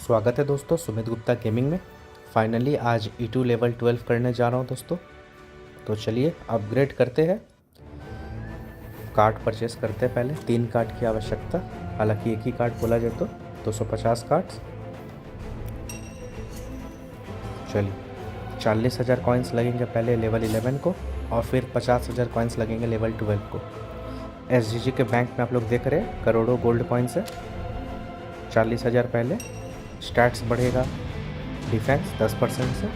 स्वागत है दोस्तों सुमित गुप्ता गेमिंग में। फाइनली आज E2 लेवल 12 करने जा रहा हूं दोस्तों। तो चलिए अपग्रेड करते हैं। कार्ड परचेस करते हैं। पहले 3 कार्ड की आवश्यकता, हालांकि एक ही कार्ड बोला जाए तो 250 कार्ड्स। चलिए 40,000 कॉइन्स लगेंगे पहले लेवल 11 को, और फिर 50,000 कॉइन्स लगेंगे लेवल 12 को। SGG के बैंक में आप लोग देख रहे हैं करोड़ों गोल्ड कॉइन्स है। 40,000 पहले। स्टैट्स बढ़ेगा डिफेंस 10% से,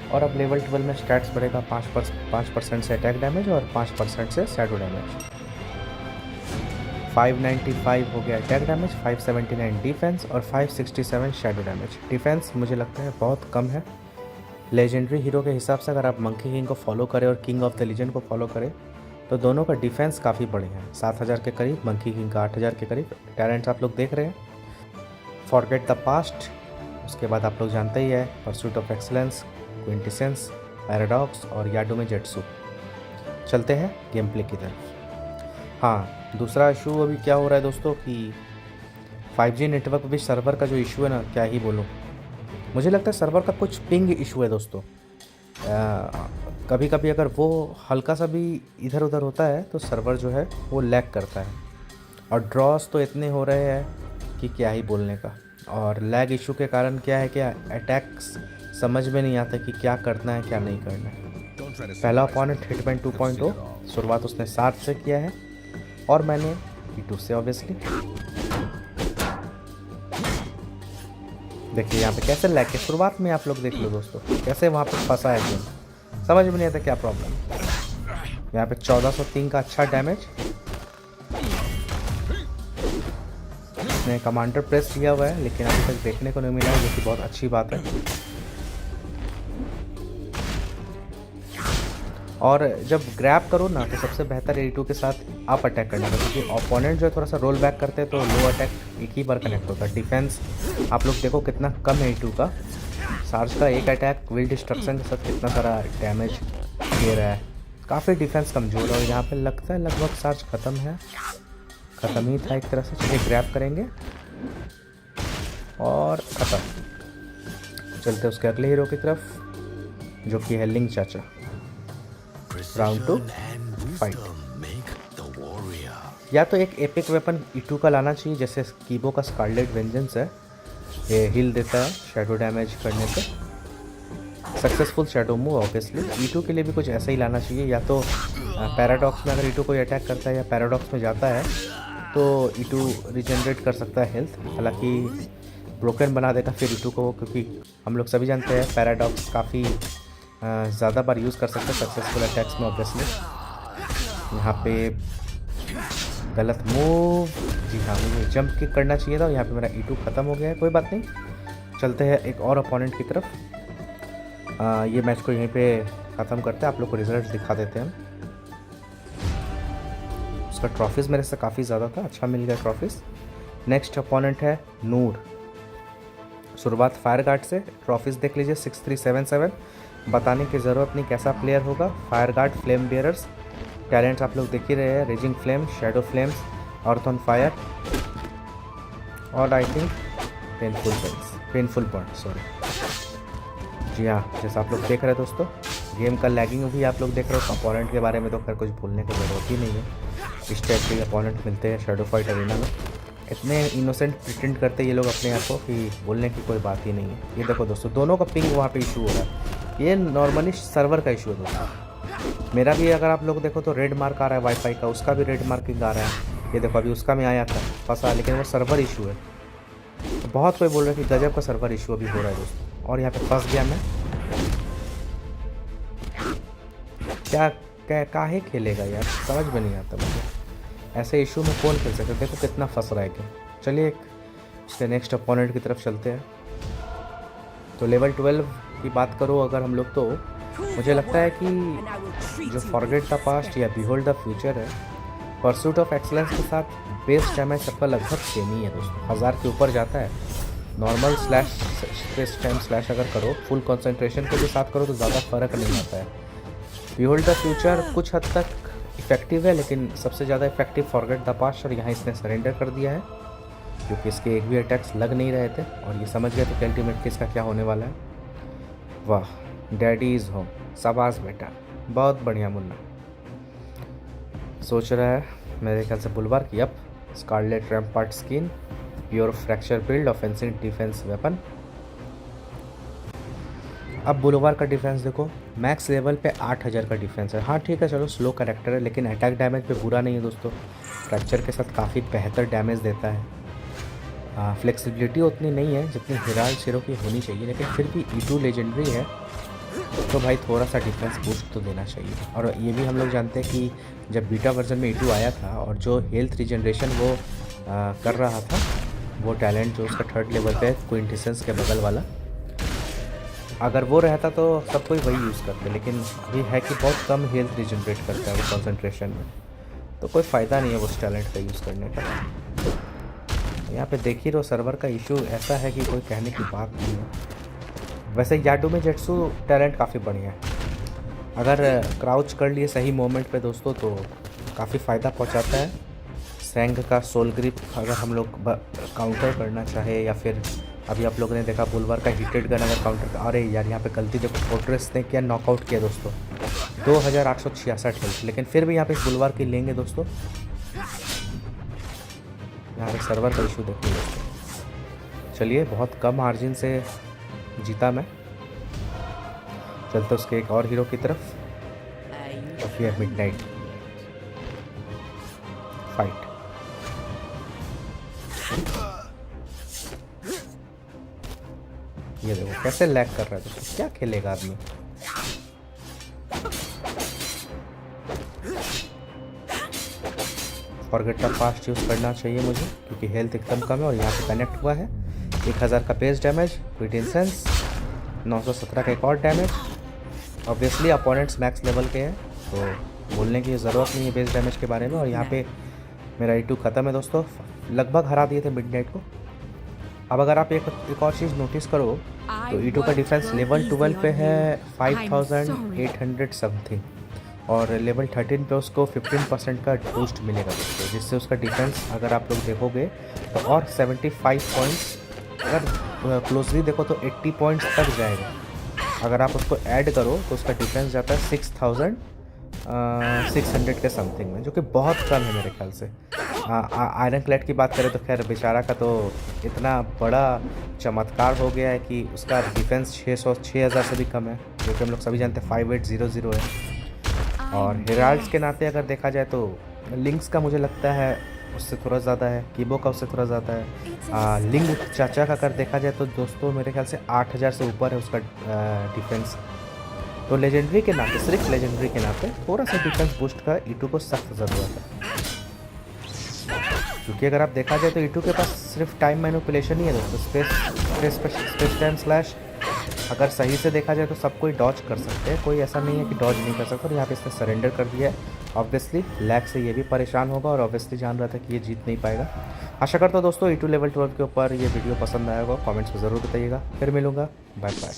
और अब लेवल 12 में स्टैट्स बढ़ेगा 5% से अटैक डैमेज और 5% से शैडो डैमेज। 595 हो गया अटैक डैमेज, 579 डिफेंस और 567 शैडो डैमेज। डिफेंस मुझे लगता है बहुत कम है। लेजेंडरी हीरो के हिसाब से अगर आप मंकी किंग को फॉलो करें और किंग ऑफ द लीजेंड को फॉलो करें तो दोनों का डिफेंस काफ़ी बढ़िया है। 7,000 के करीब, मंकी किंग का 8,000 के करीब। टैलेंट्स आप लोग देख रहे हैं। फॉरगेट द पास्ट, उसके बाद आप लोग जानते ही है परसूट ऑफ एक्सलेंस, क्विंटेसेंस, पैराडॉक्स और याडो में जेट्सू। चलते हैं गेम प्ले की तरफ। हाँ, दूसरा इशू अभी क्या हो रहा है दोस्तों कि 5G नेटवर्क भी सर्वर का जो इशू है ना, क्या ही बोलूँ। मुझे लगता है सर्वर का कुछ पिंग इशू है दोस्तों। कभी कभी अगर वो हल्का सा भी इधर उधर होता है तो सर्वर जो है वो लैग करता है, और ड्रॉस तो इतने हो रहे हैं कि क्या ही बोलने का। और लैग इशू के कारण क्या है कि अटैक्स समझ में नहीं आता कि क्या करना है क्या नहीं करना है। पहला अपोनेंट हिटमैन 2.0, शुरुआत उसने 7 से किया है और मैंने E2 से ऑब्वियसली। देखिए यहाँ पे कैसे लैग के शुरुआत में आप लोग देख लो दोस्तों, कैसे वहाँ पे फंसा है गेम, समझ में नहीं आता क्या प्रॉब्लम। यहाँ पे 1403 का अच्छा डैमेज। उसने कमांडर प्रेस किया हुआ है लेकिन अभी तक देखने को नहीं मिला है, जो कि बहुत अच्छी बात है। और जब ग्रैब करो ना तो सबसे बेहतर E2 के साथ आप अटैक करना है, क्योंकि ओपोनेंट जो है थोड़ा सा रोल बैक करते हैं तो लो अटैक एक ही बार कनेक्ट होता है। डिफेंस आप लोग देखो कितना कम है E2 का। सार्ज का एक अटैक विल डिस्ट्रक्शन के साथ कितना सारा डैमेज दे रहा है। काफ़ी डिफेंस कमज़ोर है, और यहाँ पे लगता है लगभग सार्ज ख़त्म है, ख़त्म ही था एक तरह से। चलिए ग्रैब करेंगे और ख़त्म। चलते उसके अगले हीरो की तरफ जो कि है लिंग चाचा। Round 2 fight. या तो एक एपिक वेपन E2 का लाना चाहिए, जैसे कीबो का स्कारलेट वेंजेंस है, ये हील देता है शैडो डैमेज करने से। Successful shadow move obviously. E2 के लिए भी कुछ ऐसा ही लाना चाहिए, या तो पैराडॉक्स में अगर E2 कोई अटैक करता है या पैराडॉक्स में जाता है तो E2 रिजनरेट कर सकता है हेल्थ, हालांकि ब्रोकन बना देगा फिर E2 को, क्योंकि हम लोग सभी जानते हैं पैराडॉक्स काफ़ी ज़्यादा बार यूज़ कर सकते हैं सक्सेसफुल अटैक्स में ऑब्वियसली। यहाँ पे गलत मूव, जी हाँ मुझे जंप किक करना चाहिए था, यहाँ पे मेरा E2 ख़त्म हो गया है। कोई बात नहीं, चलते हैं एक और अपोनेंट की तरफ। ये मैच को यहीं पे ख़त्म करते हैं, आप लोग को रिजल्ट दिखा देते हैं। उसका ट्रॉफीज़ मेरे से काफ़ी ज़्यादा था, अच्छा मिल गया ट्रॉफीज़। नेक्स्ट अपोनेंट है नूर। शुरुआत फायर गार्ड से। ट्रॉफीज़ देख लीजिए 6377, बताने की ज़रूरत नहीं कैसा प्लेयर होगा। Fire guard, flame bearers, talents आप लोग देख ही रहे हैं, raging flame, shadow flames, earth on fire, और I think painful point, sorry. जी हाँ, जैसा आप लोग देख रहे हैं दोस्तों, गेम का लैगिंग भी आप लोग देख रहे हो। अपोनेंट के बारे में तो खैर कुछ भूलने की ज़रूरत ही नहीं है। इस टाइप के अपोनेंट मिलते हैं शैडो फाइट अरीना में, इतने इनोसेंट प्रिटेंड करते ये लोग अपने आप को कि बोलने की कोई बात ही नहीं है। ये देखो दोस्तों, दोनों का पिंग वहाँ पे इशू हो रहा है। ये नॉर्मली सर्वर का इशू है दोस्तों। मेरा भी अगर आप लोग देखो तो रेड मार्क आ रहा है वाईफाई का, उसका भी रेड मार्किंग आ रहा है। ये देखो अभी उसका में आया था फंसा, लेकिन वो सर्वर इशू है। तो बहुत कोई बोल रहा है कि गजब का सर्वर इशू अभी हो रहा है दोस्तों, और यहाँ पे फंस गया मैं। क्या काहे खेलेगा यार, समझ में नहीं आता मुझे। ऐसे इशू में कौन खेल सकता है, देखो कितना फंस रहा है गेम। चलिए इसके नेक्स्ट अपोनेंट की तरफ चलते हैं। तो लेवल 12 की बात करो अगर हम लोग, तो मुझे लगता है कि जो फॉरगेट द पास्ट या बिहोल्ड द फ्यूचर है, परसूट ऑफ एक्सलेंस के साथ बेस डैमेज सबका लगभग सेम ही है दोस्तों। 1000 के ऊपर जाता है। Normal slash space time slash अगर करो, फुल कंसंट्रेशन के साथ करो तो ज़्यादा फर्क नहीं आता है। बिहोल्ड द फ्यूचर कुछ हद तक इफेक्टिव है, लेकिन सबसे ज़्यादा इफेक्टिव फॉरगेट द पास्ट, और यहाँ इसने सरेंडर कर दिया है। क्योंकि इसके एक भी अटैक्स लग नहीं रहे थे और ये समझ गया तो कि अल्टीमेटली इसका क्या होने वाला है। वाह, डैडी इज़ होम, शाबाश बेटा, बहुत बढ़िया मुन्ना। सोच रहा है मेरे ख्याल से बुलवार की। Up scarlet rampart skin, pure fracture build, offensive defence weapon. अब बुलवार का डिफेंस देखो, मैक्स लेवल पे 8000 का डिफेंस है। हाँ ठीक है, चलो स्लो करेक्टर है, लेकिन अटैक डैमेज पे बुरा नहीं है दोस्तों। फ्रैक्चर के साथ काफ़ी बेहतर डैमेज देता है। फ्लेक्सिबिलिटी उतनी नहीं है जितनी हिराल शिरो की होनी चाहिए, लेकिन फिर भी E2 लेजेंडरी है तो भाई थोड़ा सा डिफेंस बूस्ट तो देना चाहिए। और ये भी हम लोग जानते हैं कि जब बीटा वर्जन में E2 आया था और जो हेल्थ रिजनरेशन वो कर रहा था, वो टैलेंट जो उसका 3rd लेवल पे क्विंटेसेंस के बगल वाला, अगर वो रहता तो सब कोई वही यूज़ करते, लेकिन अभी है कि बहुत कम हेल्थ रिजनरेट करता है वो कंसंट्रेशन में, तो कोई फ़ायदा नहीं है उस टैलेंट का यूज़ करने का। यहाँ पे देख ही रहो, सर्वर का इशू ऐसा है कि कोई कहने की बात नहीं है। वैसे याडुमे जेट्सू टैलेंट काफ़ी बढ़िया है, अगर क्राउच कर लिए सही मोमेंट पे दोस्तों तो काफ़ी फ़ायदा पहुँचाता है। सैंग का सोल ग्रिप अगर हम लोग काउंटर करना चाहे, या फिर अभी आप लोगों ने देखा बुलवार का हीटेड गन अगर काउंटर, अरे यार यहाँ पे गलती देखो, फोर्ट्रेस ने किया नॉकआउट किया दोस्तों, 2866 हेल्थ, लेकिन फिर भी यहाँ पे बुलवार की लेंगे दोस्तों। यहाँ पे सर्वर का इशू देखिए दोस्तों। चलिए, बहुत कम मार्जिन से जीता मैं। चलते उसके एक और हीरो की तरफ, और फिर मिडनाइट फाइट। ये देखो कैसे लैग कर रहा है दोस्तों, क्या खेलेगा आदमी। फॉरगेट द फास्ट यूज़ करना चाहिए मुझे, क्योंकि हेल्थ एकदम कम है और यहाँ पे कनेक्ट हुआ है। 1000 का बेस डैमेज, क्विट इंसेंस, 917 का एक और damage. Obviously opponents max level के हैं तो बोलने की ज़रूरत नहीं है बेस डैमेज के बारे में। और यहाँ पे मेरा E2 ख़त्म है दोस्तों, लगभग हरा दिए थे मिडनाइट को। अब अगर आप एक और चीज़ नोटिस करो तो E2 का डिफेंस लेवल 12 पे है 5800 समथिंग, और लेवल 13 पे उसको 15% का बूस्ट मिलेगा दोस्तों, जिससे उसका डिफेंस अगर आप लोग देखोगे तो और 75 पॉइंट्स, अगर क्लोजली देखो तो 80 पॉइंट्स तक जाएगा। अगर आप उसको ऐड करो तो उसका डिफेंस जाता है 6600 के समथिंग में, जो कि बहुत कम है मेरे ख्याल से। आयरन क्लैड की बात करें तो खैर बेचारा का तो इतना बड़ा चमत्कार हो गया है कि उसका डिफेंस 6000 से भी कम है, जो कि हम लोग सभी जानते हैं 5800 है। और हेराल्ड्स के नाते अगर देखा जाए तो लिंक्स का मुझे लगता है उससे थोड़ा ज़्यादा है, कीबो का उससे थोड़ा ज़्यादा है। लिंक चाचा का अगर देखा जाए तो दोस्तों मेरे ख्याल से 8000 से ऊपर है उसका डिफेंस। तो लेजेंडरी के नाते, सिर्फ लेजेंडरी के नाते थोड़ा सा डिफेंस बूस्ट का E2 को सख्त ज़रूरत है, क्योंकि अगर आप देखा जाए तो E2 के पास सिर्फ टाइम मैनिपुलेशन ही है दोस्तों। स्पेस टाइम स्लैश अगर सही से देखा जाए तो सब कोई डॉज कर सकते हैं, कोई ऐसा नहीं है कि डॉज नहीं कर सकता। और यहाँ पे इसने सरेंडर कर दिया है। ऑब्वियसली लैग से ये भी परेशान होगा और ऑब्वियसली जान रहा था कि ये जीत नहीं पाएगा। आशा करता हूँ दोस्तों E2 लेवल 12 के ऊपर ये वीडियो पसंद आया होगा, कमेंट्स में ज़रूर बताइएगा। फिर मिलूँगा, बाय बाय।